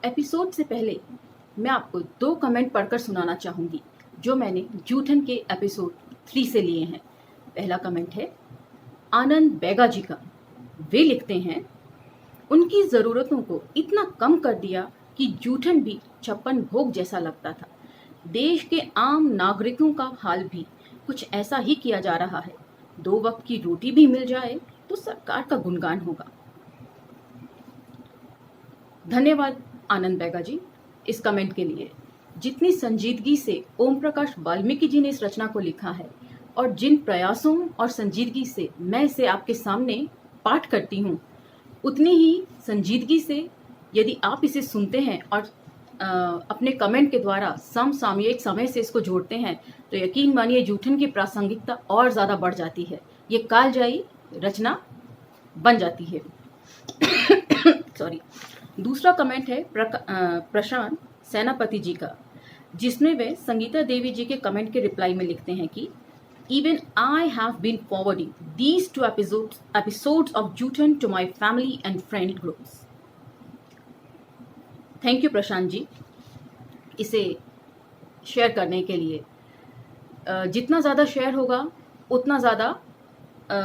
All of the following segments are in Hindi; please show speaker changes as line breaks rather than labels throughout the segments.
एपिसोड से पहले मैं आपको 2 कमेंट पढ़कर सुनाना चाहूँगी जो मैंने जूठन के एपिसोड 3 से लिए हैं। पहला कमेंट है आनंद बैगा जी का। वे लिखते हैं, उनकी ज़रूरतों को इतना कम कर दिया कि जूठन भी छप्पन भोग जैसा लगता था। देश के आम नागरिकों का हाल भी कुछ ऐसा ही किया जा रहा है। 2 वक्त की रोटी भी मिल जाए तो सरकार का गुणगान होगा। धन्यवाद आनंद बैगा जी इस कमेंट के लिए। जितनी संजीदगी से ओम प्रकाश वाल्मीकि जी ने इस रचना को लिखा है और जिन प्रयासों और संजीदगी से मैं इसे आपके सामने पाठ करती हूँ, उतनी ही संजीदगी से यदि आप इसे सुनते हैं और अपने कमेंट के द्वारा समसामयिक समय से इसको जोड़ते हैं तो यकीन मानिए जूठन की प्रासंगिकता और ज़्यादा बढ़ जाती है। ये कालजयी रचना बन जाती है। सॉरी। दूसरा कमेंट है प्रशांत सेनापति जी का, जिसमें वे संगीता देवी जी के कमेंट के रिप्लाई में लिखते हैं कि Even I have been forwarding these 2 episodes of Jootan to my family and friend groups. Thank you Prashant ji इसे शेयर करने के लिए। जितना ज़्यादा शेयर होगा उतना ज़्यादा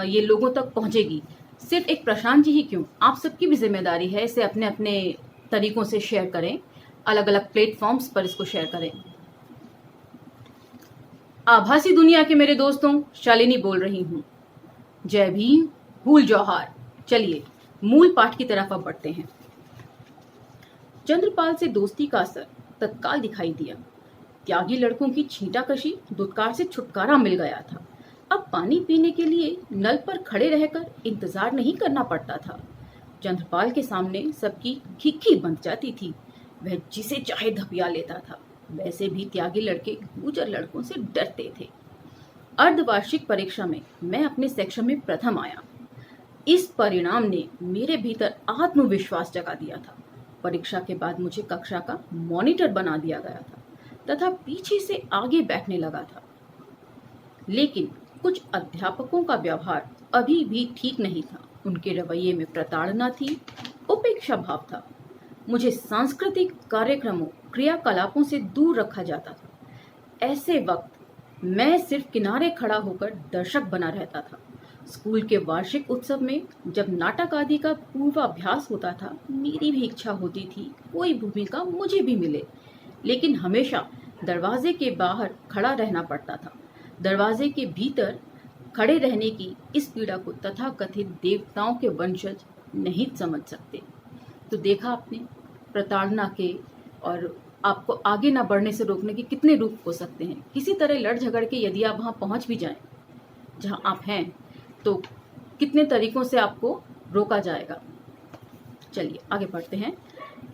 ये लोगों तक पहुँचेगी। सिर्फ एक प्रशांत जी ही क्यों, आप सबकी भी जिम्मेदारी है इसे अपने अपने तरीक़ों से शेयर करें, अलग अलग प्लेटफॉर्म्स पर इसको शेयर करें। आभासी दुनिया के मेरे दोस्तों, शालिनी बोल रही हूँ। जय भीम, भूल जौहार। चलिए मूल पाठ की तरफ अब बढ़ते हैं। चंद्रपाल से दोस्ती का असर तत्काल दिखाई दिया। त्यागी लड़कों की छींटाकशी दुत्कार से छुटकारा मिल गया था। अब पानी पीने के लिए नल पर खड़े रहकर इंतजार नहीं करना पड़ता था। चंद्रपाल के सामने सबकी खिक्की बंध जाती थी। वह जिसे चाहे धपिया लेता था। वैसे भी त्यागी लड़के गुजर लड़कों से डरते थे। अर्धवार्षिक परीक्षा में मैं अपने सेक्शन में प्रथम आया। इस परिणाम ने मेरे भीतर आत्मविश्वास जगा दिया था। परीक्षा के बाद मुझे कक्षा का मॉनिटर बना दिया गया था तथा पीछे से आगे बैठने लगा था। लेकिन कुछ अध्यापकों का व्यवहार अभी भी ठीक नहीं था। उनके रवैये में प्रताड़ना थी, उपेक्षा भाव था। मुझे सांस्कृतिक कार्यक्रमों क्रियाकलापों से दूर रखा जाता था। ऐसे वक्त मैं सिर्फ किनारे खड़ा होकर दर्शक बना रहता था। स्कूल के वार्षिक उत्सव में जब नाटक आदि का पूर्वाभ्यास होता था, मेरी भी इच्छा होती थी कोई भूमिका मुझे भी मिले, लेकिन हमेशा दरवाजे के बाहर खड़ा रहना पड़ता था। दरवाजे के भीतर खड़े रहने की इस पीड़ा को तथाकथित देवताओं के वंशज नहीं समझ सकते। तो देखा आपने प्रताड़ना के और आपको आगे ना बढ़ने से रोकने के कितने रूप हो सकते हैं। किसी तरह लड़ झगड़ के यदि आप वहाँ पहुँच भी जाएं जहाँ आप हैं तो कितने तरीकों से आपको रोका जाएगा। चलिए आगे बढ़ते हैं।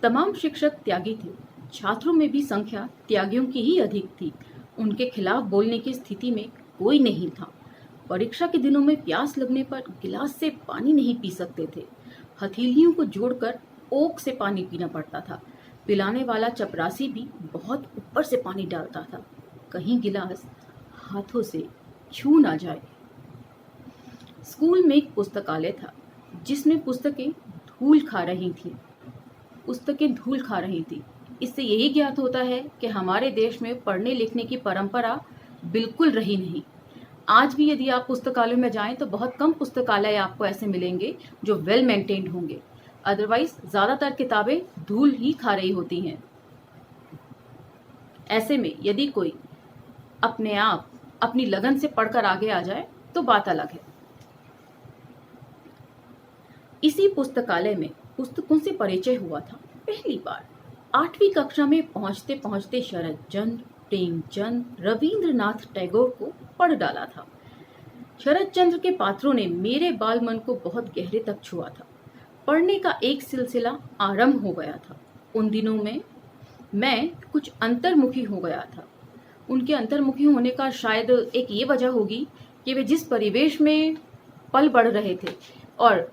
तमाम शिक्षक त्यागी थे। छात्रों में भी संख्या त्यागियों की ही अधिक थी। उनके खिलाफ बोलने की स्थिति में कोई नहीं था। परीक्षा के दिनों में प्यास लगने पर गिलास से पानी नहीं पी सकते थे। हथेलियों को जोड़कर ओक से पानी पीना पड़ता था। पिलाने वाला चपरासी भी बहुत ऊपर से पानी डालता था, कहीं गिलास हाथों से छू ना जाए। स्कूल में एक पुस्तकालय था जिसमें पुस्तकें धूल खा रही थी। इससे यही ज्ञात होता है कि हमारे देश में पढ़ने लिखने की परंपरा बिल्कुल रही नहीं। आज भी यदि आप पुस्तकालय में जाएं तो बहुत कम पुस्तकालय आपको ऐसे मिलेंगे जो वेल मेंटेन्ड होंगे। अदरवाइज ज़्यादातर किताबें धूल ही खा रही होती हैं। ऐसे में यदि कोई अपने आप अपनी लगन से पढ़कर आगे आ जाए तो बात अलग है। इसी पुस्तकालय में पुस्तकों से परिचय हुआ था पहली बार। 8वीं कक्षा में पहुंचते पहुंचते शरद चंद्र, प्रेमचंद, रविंद्रनाथ टैगोर को पढ़ डाला था। शरद चंद्र के पात्रों ने मेरे बाल मन को बहुत गहरे तक छुआ था। पढ़ने का एक सिलसिला आरंभ हो गया था। उन दिनों में मैं कुछ अंतर्मुखी हो गया था। उनके अंतर्मुखी होने का शायद एक ये वजह होगी कि वे जिस परिवेश में पल बढ़ रहे थे और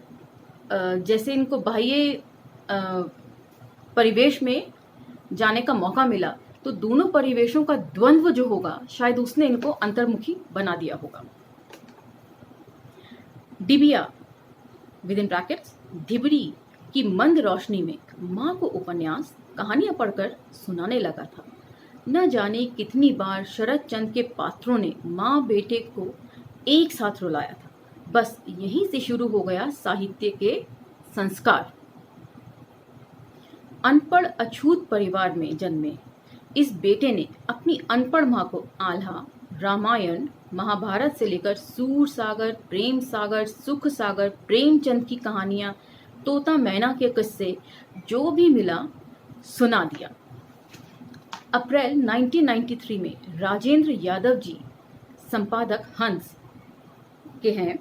जैसे इनको बाह्य परिवेश में जाने का मौका मिला तो दोनों परिवेशों का द्वंद्व जो होगा शायद उसने इनको अंतर्मुखी बना दिया होगा। डिबिया विद इन ब्रैकेट्स धिबरी कि मंद रोशनी में माँ को उपन्यास कहानियां पढ़कर सुनाने लगा था। न जाने कितनी बार शरद चंद्र के पात्रों ने माँ बेटे को एक साथ रुलाया था। बस यहीं से शुरू हो गया साहित्य के संस्कार। अनपढ़ अछूत परिवार में जन्मे इस बेटे ने अपनी अनपढ़ माँ को आल्हा, रामायण, महाभारत से लेकर सूर सागर, प्रेम सागर, सुख सागर, प्रेमचंद की कहानियां, तोता मैना के किस्से जो भी मिला सुना दिया। अप्रैल 1993 में राजेंद्र यादव जी, संपादक हंस के हैं,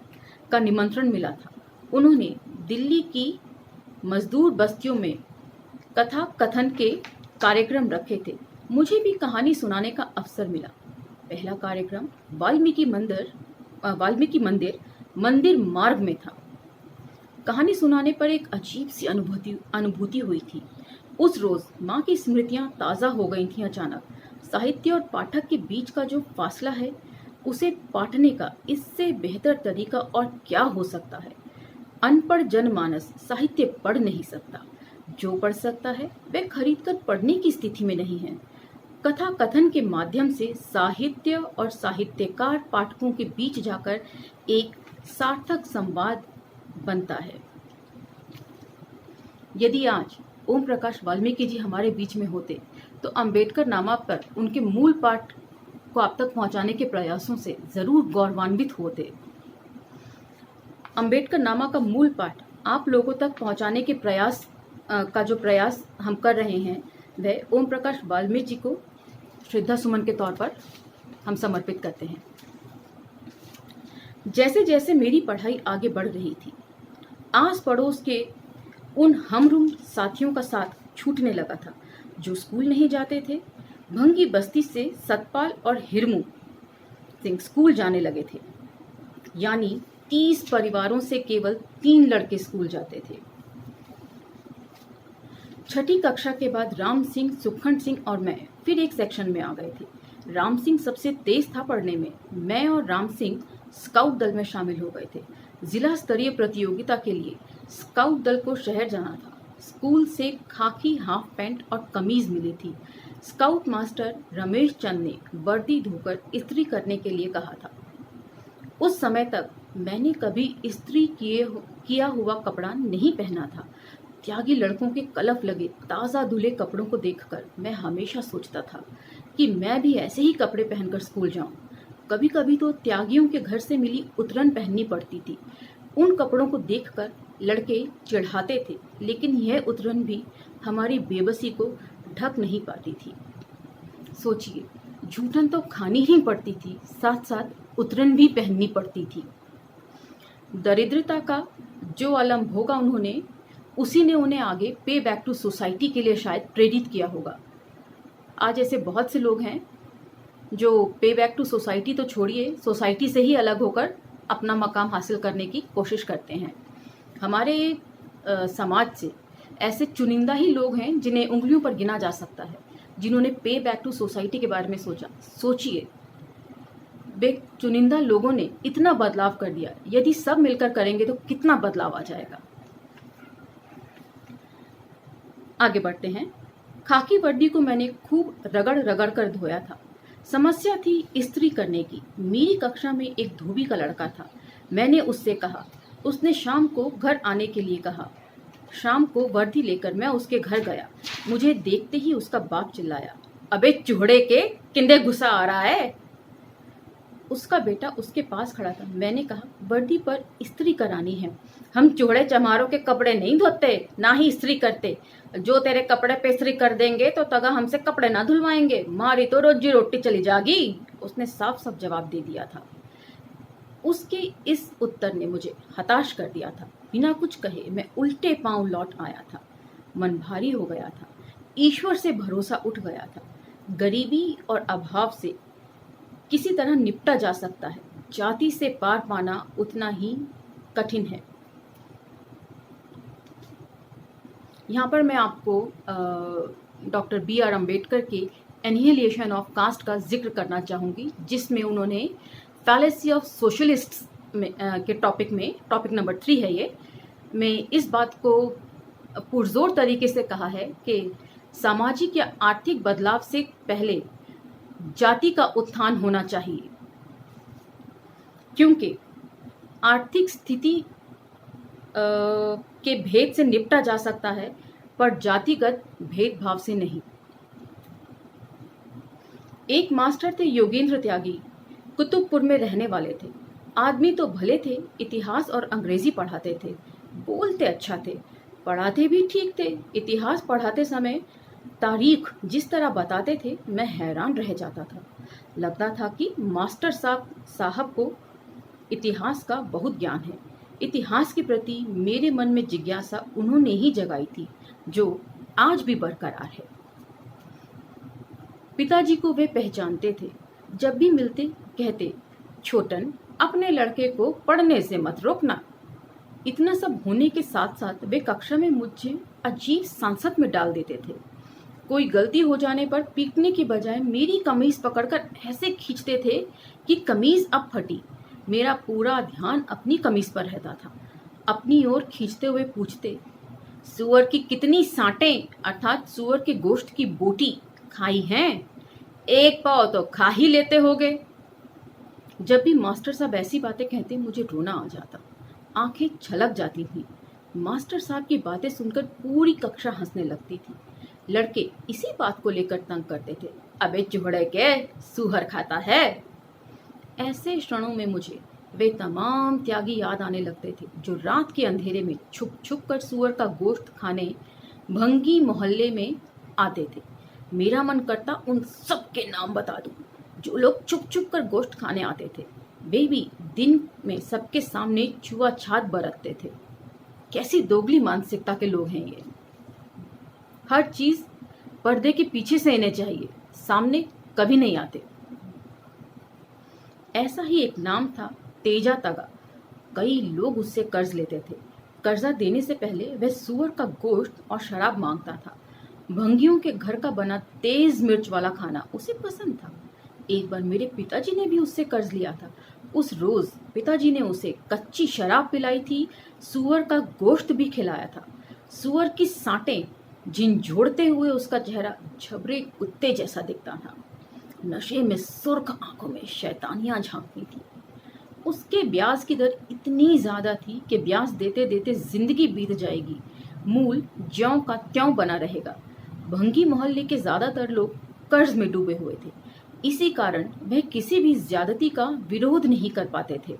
का निमंत्रण मिला था। उन्होंने दिल्ली की मजदूर बस्तियों में कथा कथन के कार्यक्रम रखे थे। मुझे भी कहानी सुनाने का अवसर मिला। पहला कार्यक्रम वाल्मीकि मंदिर मार्ग में था। कहानी सुनाने पर एक अजीब सी अनुभूति हुई थी। उस रोज माँ की स्मृतियां ताजा हो गई थीं अचानक। साहित्य और पाठक के बीच का जो फासला है, उसे पाटने का इससे बेहतर तरीका और क्या हो सकता है। अनपढ़ जनमानस साहित्य पढ़ नहीं सकता। जो पढ़ सकता है वह खरीदकर पढ़ने की स्थिति में नहीं है। कथा कथन के माध्यम से साहित्य और साहित्यकार पाठकों के बीच जाकर एक सार्थक संवाद बनता है। यदि आज ओम प्रकाश वाल्मीकि जी हमारे बीच में होते तो अम्बेडकर नामा पर उनके मूल पाठ को आप तक पहुंचाने के प्रयासों से जरूर गौरवान्वित होते। अम्बेडकर नामा का मूल पाठ आप लोगों तक पहुंचाने के प्रयास हम कर रहे हैं, वह ओम प्रकाश वाल्मीकि जी को श्रद्धा सुमन के तौर पर हम समर्पित करते हैं। जैसे जैसे मेरी पढ़ाई आगे बढ़ रही थी, आस पड़ोस के उन हमरुम साथियों का साथ छूटने लगा था जो स्कूल नहीं जाते थे। भंगी बस्ती से सतपाल और हिरमू सिंह स्कूल जाने लगे थे, यानी 30 परिवारों से केवल 3 लड़के स्कूल जाते थे। छठी कक्षा के बाद राम सिंह, सुखखंड सिंह और मैं फिर एक सेक्शन में आ गए थे। राम सिंह सबसे तेज था पढ़ने में। मैं और राम सिंह स्काउट दल में शामिल हो गए थे। जिला स्तरीय प्रतियोगिता के लिए स्काउट दल को शहर जाना था। स्कूल से खाकी हाफ पैंट और कमीज मिली थी। स्काउट मास्टर रमेश चंद ने वर्दी धोकर इस्त्री करने के लिए कहा था। उस समय तक मैंने कभी इस्त्री किया हुआ कपड़ा नहीं पहना था। त्यागी लड़कों के कलफ लगे ताज़ा धुले कपड़ों को देखकर मैं हमेशा सोचता था कि मैं भी ऐसे ही कपड़े पहनकर स्कूल जाऊं। कभी कभी तो त्यागियों के घर से मिली उतरन पहननी पड़ती थी। उन कपड़ों को देखकर लड़के चिढ़ाते थे, लेकिन यह उतरन भी हमारी बेबसी को ढक नहीं पाती थी। सोचिए, जूठन तो खानी ही पड़ती थी, साथ साथ उतरन भी पहननी पड़ती थी। दरिद्रता का जो आलम होगा उसी ने उन्हें आगे पे बैक टू सोसाइटी के लिए शायद प्रेरित किया होगा। आज ऐसे बहुत से लोग हैं जो पे बैक टू सोसाइटी तो छोड़िए, सोसाइटी से ही अलग होकर अपना मकाम हासिल करने की कोशिश करते हैं। हमारे समाज से ऐसे चुनिंदा ही लोग हैं जिन्हें उंगलियों पर गिना जा सकता है, जिन्होंने पे बैक टू सोसाइटी के बारे में सोचा। सोचिए, वे चुनिंदा लोगों ने इतना बदलाव कर दिया। यदि सब मिलकर करेंगे तो कितना बदलाव आ जाएगा। आगे बढ़ते हैं। खाकी वर्दी को मैंने खूब रगड़ रगड़ कर धोया था। समस्या थी इस्त्री करने की। मेरी कक्षा में एक धोबी का लड़का था। मैंने उससे कहा। उसने शाम को घर आने के लिए कहा। शाम को वर्दी लेकर मैं उसके घर गया। मुझे देखते ही उसका बाप चिल्लाया, अबे चूहड़े के, किंदे गुस्सा आ रहा है। उसका बेटा उसके पास खड़ा था। मैंने कहा, वर्दी पर इस्त्री करानी है। हम चूहड़े चमारों के कपड़े नहीं धोते, ना ही इस्त्री करते। जो तेरे कपड़े पे इस्त्री कर देंगे तो तगा हमसे कपड़े ना धुलवाएंगे, मारी तो रोजी रोटी चली जागी। उसने साफ साफ जवाब दे दिया था। उसके इस उत्तर ने मुझे हताश कर दिया था। बिना कुछ कहे मैं उल्टे पांव लौट आया था। मन भारी हो गया था। ईश्वर से भरोसा उठ गया था। गरीबी और अभाव से किसी तरह निपटा जा सकता है, जाति से पार पाना उतना ही कठिन है। यहाँ पर मैं आपको डॉक्टर बी.आर. अम्बेडकर के एनिहिलेशन ऑफ कास्ट का जिक्र करना चाहूँगी, जिसमें उन्होंने फैलेसी ऑफ सोशलिस्ट्स में के टॉपिक नंबर 3 है ये, मैं इस बात को पुरजोर तरीके से कहा है कि सामाजिक या आर्थिक बदलाव से पहले जाति का उत्थान होना चाहिए, क्योंकि आर्थिक स्थिति के भेद से निपटा जा सकता है, पर जातिगत भेदभाव से नहीं। एक मास्टर थे योगेंद्र त्यागी, कुतुबपुर में रहने वाले थे। आदमी तो भले थे, इतिहास और अंग्रेजी पढ़ाते थे, बोलते अच्छा थे, पढ़ाते भी ठीक थे। इतिहास पढ़ाते समय तारीख जिस तरह बताते थे, मैं हैरान रह जाता था। लगता था कि मास्टर साहब को इतिहास का बहुत ज्ञान है। इतिहास के प्रति मेरे मन में जिज्ञासा उन्होंने ही जगाई थी, जो आज भी बरकरार है। पिताजी को वे पहचानते थे। जब भी मिलते कहते, छोटन, अपने लड़के को पढ़ने से मत रोकना। इतना सब होने के साथ साथ वे कक्षा में मुझे अजीब सांसत में डाल देते थे। कोई गलती हो जाने पर पीटने की बजाय मेरी कमीज पकड़कर ऐसे खींचते थे कि कमीज अब फटी। मेरा पूरा ध्यान अपनी कमीज पर रहता था। अपनी ओर खींचते हुए पूछते, सुअर की कितनी सांटें अर्थात सुअर के गोश्त की बोटी खाई हैं? एक पाव तो खा ही लेते होगे। जब भी मास्टर साहब ऐसी बातें कहते, मुझे रोना आ जाता, आंखें छलक जाती थी। मास्टर साहब की बातें सुनकर पूरी कक्षा हंसने लगती थी। लड़के इसी बात को लेकर तंग करते थे, अबे चुहड़े के, सूहर खाता है। ऐसे क्षणों में मुझे वे तमाम त्यागी याद आने लगते थे, जो रात के अंधेरे में छुप छुप कर सूअर का गोश्त खाने भंगी मोहल्ले में आते थे। मेरा मन करता उन सब के नाम बता दूं, जो लोग छुप छुप कर गोश्त खाने आते थे। वे भी दिन में सबके सामने छुआछात बरतते थे। कैसी दोगली मानसिकता के लोग हैं ये। हर चीज पर्दे के पीछे से इन्हें चाहिए, सामने कभी नहीं आते। ऐसा ही एक नाम था, तेजा तगा। कई लोग उससे कर्ज लेते थे। कर्जा देने से पहले वह सूअर का गोश्त और शराब मांगता था। भंगियों के घर का बना तेज मिर्च वाला खाना उसे पसंद था। एक बार मेरे पिताजी ने भी उससे कर्ज लिया था। उस रोज पिताजी ने उसे कच्ची शराब पिलाई थी, सूअर का गोश्त भी खिलाया था। सूअर की सांटें झिंझोड़ते हुए उसका चेहरा झबरे कुत्ते जैसा दिखता था। नशे में सुर्ख आंखों में शैतानियां झांकती थी। उसके ब्याज की दर इतनी ज्यादा थी कि ब्याज देते देते जिंदगी बीत जाएगी, मूल ज्यों का त्यों बना रहेगा। भंगी मोहल्ले के ज्यादातर लोग कर्ज में डूबे हुए थे। इसी कारण वह किसी भी ज्यादती का विरोध नहीं कर पाते थे।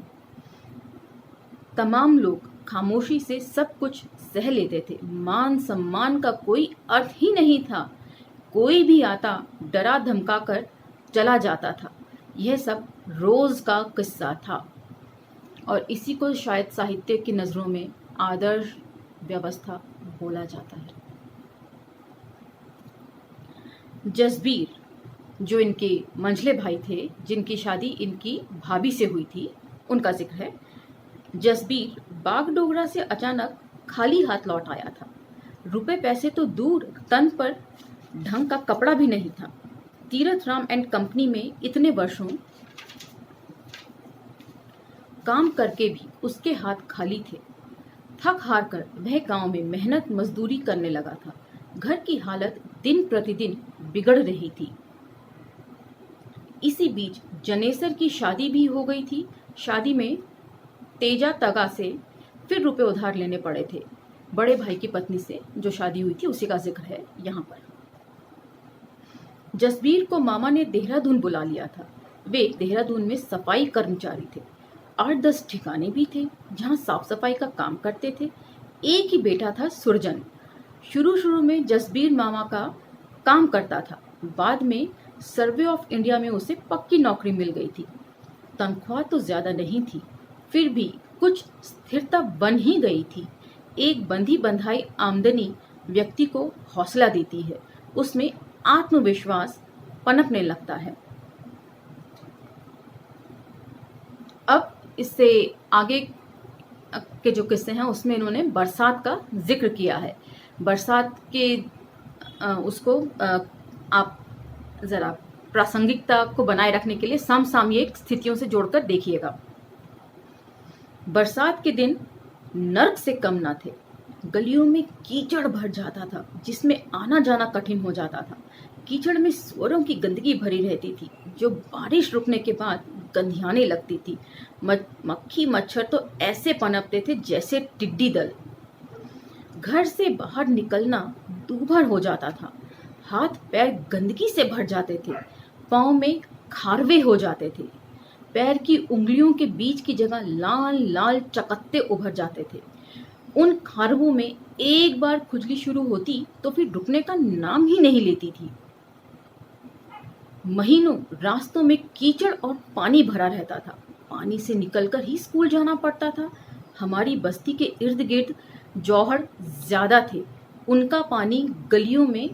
तमाम लोग खामोशी से सब कुछ सह लेते थे। मान सम्मान का कोई अर्थ ही नहीं था। कोई भी आता डरा धमका कर चला जाता था। यह सब रोज का किस्सा था और इसी को शायद साहित्य की नजरों में आदर्श व्यवस्था बोला जाता है। जसबीर, जो इनके मंझले भाई थे, जिनकी शादी इनकी भाभी से हुई थी, उनका जिक्र है। जसबीर बागडोगरा से अचानक खाली हाथ लौट आया था। रुपए पैसे तो दूर, तन पर ढंग का कपड़ा भी नहीं था। तीरथ राम एंड कंपनी में इतने वर्षों काम करके भी उसके हाथ खाली थे। थक हार कर वह गांव में मेहनत मजदूरी करने लगा था। घर की हालत दिन प्रतिदिन बिगड़ रही थी। इसी बीच जनेसर की शादी भी हो गई थी। शादी में तेजा तगा से फिर रुपए उधार लेने पड़े थे। बड़े भाई की पत्नी से जो शादी हुई थी, उसी का जिक्र है यहाँ पर। जसबीर को मामा ने देहरादून बुला लिया था। वे देहरादून में सफाई कर्मचारी थे। 8-10 ठिकाने भी थे जहाँ साफ सफाई का काम करते थे। एक ही बेटा था, सुरजन। शुरू में जसबीर मामा का काम करता था। बाद में सर्वे ऑफ इंडिया में उसे पक्की नौकरी मिल गई थी। तनख्वाह तो ज्यादा नहीं थी, फिर भी कुछ स्थिरता बन ही गई थी। एक बंधी बंधाई आमदनी व्यक्ति को हौसला देती है, उसमें आत्मविश्वास पनपने लगता है। अब इससे आगे के जो किस्से हैं उसमें इन्होंने बरसात का जिक्र किया है। बरसात के उसको आप जरा प्रासंगिकता को बनाए रखने के लिए समसामयिक स्थितियों से जोड़कर देखिएगा। बरसात के दिन नर्क से कम न थे। गलियों में कीचड़ भर जाता था जिसमें आना जाना कठिन हो जाता था। कीचड़ में स्वरों की गंदगी भरी रहती थी जो बारिश रुकने के बाद गंधियाने लगती थी। मक्खी मच्छर तो ऐसे पनपते थे जैसे टिड्डी दल। घर से बाहर निकलना दूभर हो जाता था। हाथ पैर गंदगी से भर जाते थे। पाँव में खारवे हो जाते थे। पैर की उंगलियों के बीच की जगह लाल लाल चकत्ते उभर जाते थे। उन खारवों में एक बार खुजली शुरू होती तो फिर रुकने का नाम ही नहीं लेती थी। महीनों रास्तों में कीचड़ और पानी भरा रहता था। पानी से निकलकर ही स्कूल जाना पड़ता था। हमारी बस्ती के इर्द गिर्द जौहर ज्यादा थे। उनका पानी गलियों में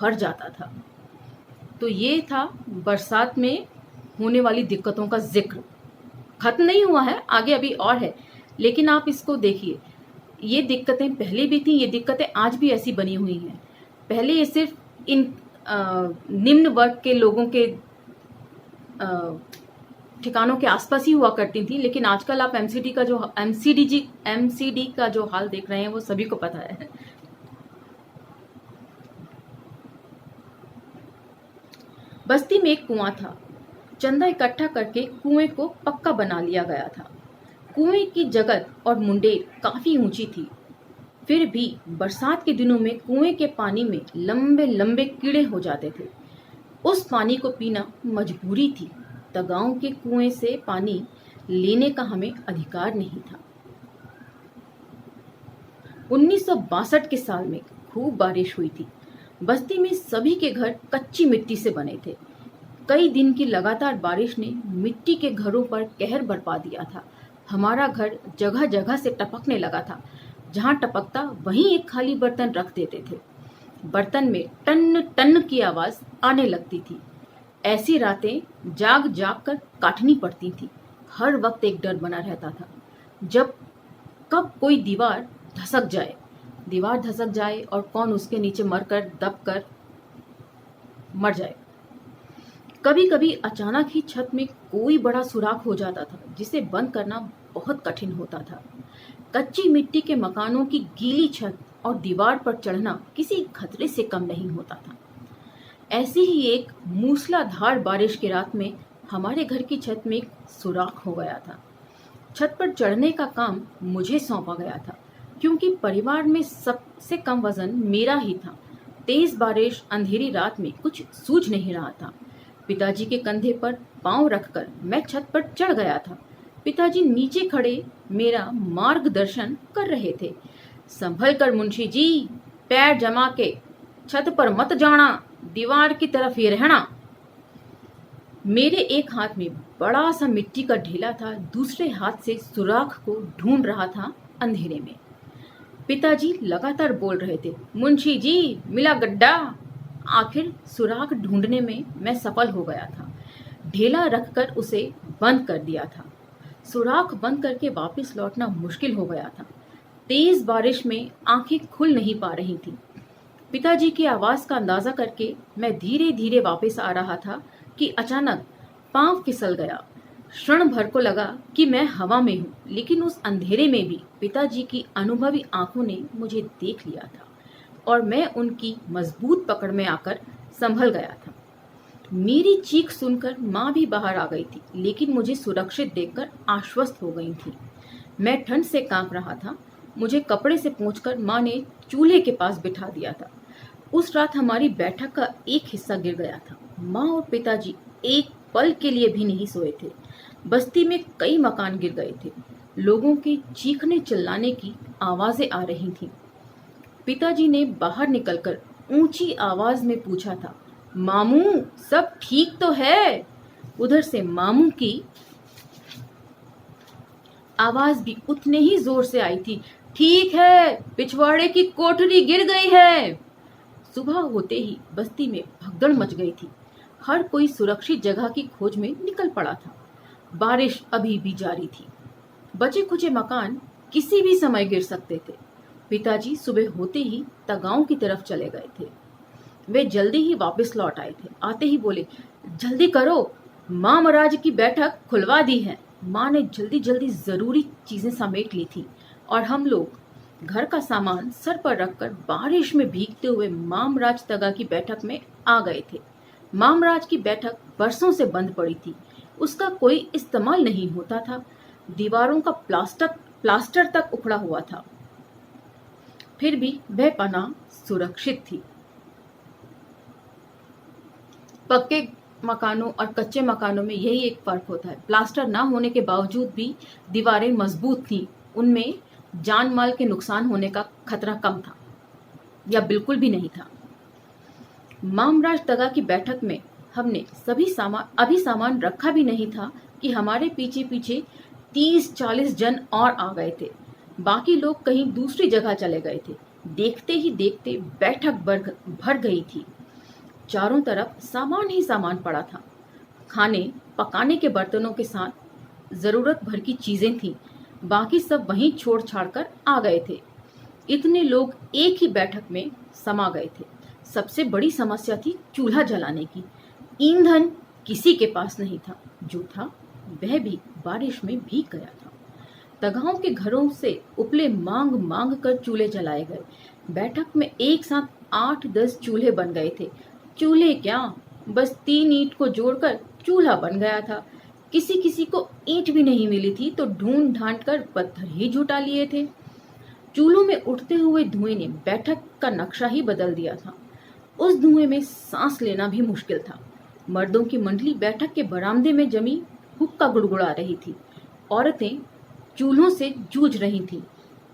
भर जाता था। तो ये था बरसात में होने वाली दिक्कतों का जिक्र। खत्म नहीं हुआ है, आगे अभी और है, लेकिन आप इसको देखिए। ये दिक्कतें पहले भी थी, ये दिक्कतें आज भी ऐसी बनी हुई हैं। पहले ये सिर्फ इन निम्न वर्ग के लोगों के ठिकानों के आसपास ही हुआ करती थी, लेकिन आजकल आप एमसीडी का जो हाल देख रहे हैं वो सभी को पता है। बस्ती में एक कुआं था। चंदा इकट्ठा करके कुएं को पक्का बना लिया गया था। कुएं की जगत और मुंडेर काफी ऊंची थी। फिर भी बरसात के दिनों में कुएं के पानी में लंबे लंबे कीड़े हो जाते थे। उस पानी को पीना मजबूरी थी। गांव के कुएं से पानी लेने का हमें अधिकार नहीं था। 1962 के साल में खूब बारिश हुई थी। बस्ती में सभी के घर कच्ची मिट्टी से बने थे। कई दिन की लगातार बारिश ने मिट्टी के घरों पर कहर बरपा दिया था। हमारा घर जगह जगह से टपकने लगा था। जहां टपकता वहीं एक खाली बर्तन रख देते थे। बर्तन में टन टन की आवाज आने लगती थी। ऐसी रातें जाग जाग कर काटनी पड़ती थी। हर वक्त एक डर बना रहता था कब कोई दीवार धसक जाए और कौन उसके नीचे दब कर मर जाए। कभी कभी अचानक ही छत में कोई बड़ा सुराख हो जाता था जिसे बंद करना बहुत कठिन होता था। कच्ची मिट्टी के मकानों की गीली छत और दीवार पर चढ़ना किसी खतरे से कम नहीं होता था। ऐसी ही एक मूसलाधार बारिश की रात में हमारे घर की छत में एक सुराख हो गया था। छत पर चढ़ने का काम मुझे सौंपा गया था क्योंकि परिवार में सबसे कम वजन मेरा ही था। तेज बारिश अंधेरी रात में कुछ सूझ नहीं रहा था। पिताजी के कंधे पर पांव रखकर मैं छत पर चढ़ गया था। पिताजी नीचे खड़े मेरा मार्गदर्शन कर रहे थे। संभल कर मुंशी जी, पैर जमा के छत पर मत जाना, दीवार की तरफ ही रहना। मेरे एक हाथ में बड़ा सा मिट्टी का ढेला था, दूसरे हाथ से सुराख को ढूंढ रहा था अंधेरे में। पिताजी लगातार बोल रहे थे, मुंशी जी मिला गड्ढा। आखिर सुराख ढूंढने में मैं सफल हो गया था। ढेला रखकर उसे बंद कर दिया था। सुराख बंद करके वापस लौटना मुश्किल हो गया था। तेज बारिश में आंखें खुल नहीं पा रही थी। पिताजी की आवाज का अंदाजा करके मैं धीरे धीरे वापस आ रहा था कि अचानक पांव फिसल गया। क्षण भर को लगा कि मैं हवा में हूँ, लेकिन उस अंधेरे में भी पिताजी की अनुभवी आंखों ने मुझे देख लिया था और मैं उनकी मजबूत पकड़ में आकर संभल गया था। मेरी चीख सुनकर माँ भी बाहर आ गई थी, लेकिन मुझे सुरक्षित देखकर आश्वस्त हो गई थी। मैं ठंड से कांप रहा था। मुझे कपड़े से पोंछकर माँ ने चूल्हे के पास बिठा दिया था। उस रात हमारी बैठक का एक हिस्सा गिर गया था। माँ और पिताजी एक पल के लिए भी नहीं सोए थे। बस्ती में कई मकान गिर गए थे। लोगों के चीखने चिल्लाने की आवाजें आ रही थीं। पिताजी ने बाहर निकलकर ऊंची आवाज में पूछा था, मामू सब ठीक तो है? उधर से मामू की आवाज भी उतने ही जोर से आई थी, ठीक है, पिछवाड़े की कोठरी गिर गई है। सुबह होते ही बस्ती में भगदड़ मच गई थी। हर कोई सुरक्षित जगह की खोज में निकल पड़ा था। बारिश अभी भी जारी थी। बचे खुचे मकान किसी भी समय गिर सकते थे। पिताजी सुबह होते ही गांव की तरफ चले गए थे। वे जल्दी ही वापस लौट आए थे। आते ही बोले, जल्दी करो, माँ महाराज की बैठक खुलवा दी है। माँ ने जल्दी जल्दी जरूरी चीजें समेट ली थी और हम लोग घर का सामान सर पर रखकर बारिश में भीगते हुए मामराज तगा की बैठक में आ गए थे। मामराज की बैठक बरसों से बंद पड़ी थी, उसका कोई इस्तेमाल नहीं होता था। दीवारों का प्लास्टर तक उखड़ा हुआ था, फिर भी वह पनाह सुरक्षित थी। पक्के मकानों और कच्चे मकानों में यही एक फर्क होता है। प्लास्टर ना होने के बावजूद भी दीवारें मजबूत थीं, उनमें जान माल के नुकसान होने का खतरा कम था या बिल्कुल भी नहीं था। मामराज तगा की बैठक में हमने अभी सामान रखा भी नहीं था कि हमारे पीछे पीछे 30-40 जन और आ गए थे। बाकी लोग कहीं दूसरी जगह चले गए थे। देखते ही देखते बैठक भर गई थी। चारों तरफ सामान ही सामान पड़ा था। खाने पकाने के बर्तनों के साथ जरूरत भर की चीजें थीं। बाकी सब वहीं छोड़ छाड़ कर आ गए थे। इतने लोग एक ही बैठक में समा गए थे। सबसे बड़ी समस्या थी चूल्हा जलाने की। ईंधन किसी के पास नहीं था, जो था वह भी बारिश में भीग गया था। तगाओं के घरों से उपले मांग मांग कर चूल्हे जलाए गए। बैठक में एक साथ 8-10 चूल्हे बन गए थे। चूल्हे क्या, बस 3 ईंट को जोड़कर चूल्हा बन गया था। किसी किसी को ईंट भी नहीं मिली थी तो ढूंढ ढांड कर पत्थर ही जुटा लिए थे। चूल्हों में उठते हुए धुएं ने बैठक का नक्शा ही बदल दिया था। उस धुएं में सांस लेना भी मुश्किल था। मर्दों की मंडली बैठक के बरामदे में जमी हुक्का गुड़गुड़ा रही थी। औरतें चूल्हों से जूझ रही थीं।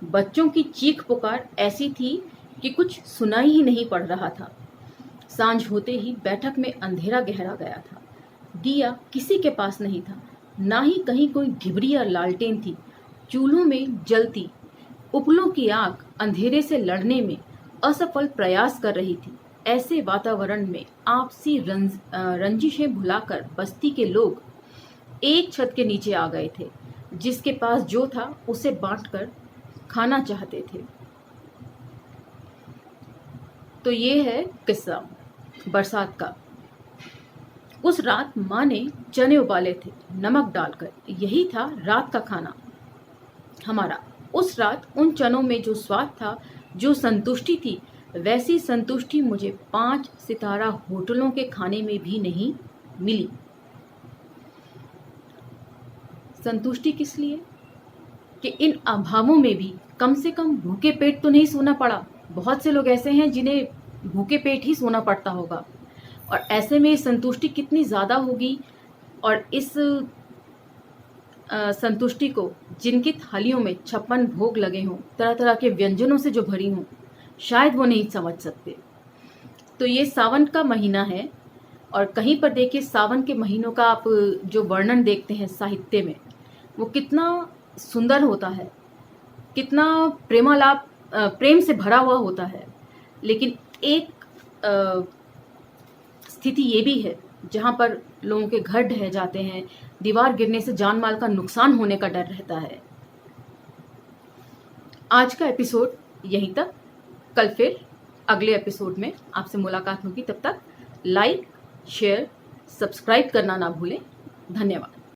बच्चों की चीख पुकार ऐसी थी कि कुछ सुनाई ही नहीं पड़ रहा था। सांझ होते ही बैठक में अंधेरा गहरा गया था। दिया किसी के पास नहीं था, ना ही कहीं कोई ढिबरी या लालटेन थी। चूल्हों में जलती उपलों की आग अंधेरे से लड़ने में असफल प्रयास कर रही थी। ऐसे वातावरण में आपसी रंजिशें भुलाकर बस्ती के लोग एक छत के नीचे आ गए थे। जिसके पास जो था उसे बांटकर खाना चाहते थे। तो ये है किस्सा बरसात का। उस रात माँ ने चने उबाले थे नमक डालकर। यही था रात का खाना हमारा। उस रात उन चनों में जो स्वाद था, जो संतुष्टि थी, वैसी संतुष्टि मुझे 5 सितारा होटलों के खाने में भी नहीं मिली। संतुष्टि किस लिए कि इन अभावों में भी कम से कम भूखे पेट तो नहीं सोना पड़ा। बहुत से लोग ऐसे हैं जिन्हें भूखे पेट ही सोना पड़ता होगा, और ऐसे में संतुष्टि कितनी ज़्यादा होगी। और इस संतुष्टि को जिनकी थालियों में 56 भोग लगे हों, तरह तरह के व्यंजनों से जो भरी हों, शायद वो नहीं समझ सकते। तो ये सावन का महीना है, और कहीं पर देखिए सावन के महीनों का आप जो वर्णन देखते हैं साहित्य में, वो कितना सुंदर होता है, कितना प्रेमालाप प्रेम से भरा हुआ होता है। लेकिन एक स्थिति ये भी है जहाँ पर लोगों के घर ढह जाते हैं, दीवार गिरने से जान माल का नुकसान होने का डर रहता है। आज का एपिसोड यहीं तक। कल फिर अगले एपिसोड में आपसे मुलाकात होगी। तब तक लाइक, शेयर, सब्सक्राइब करना ना भूलें। धन्यवाद।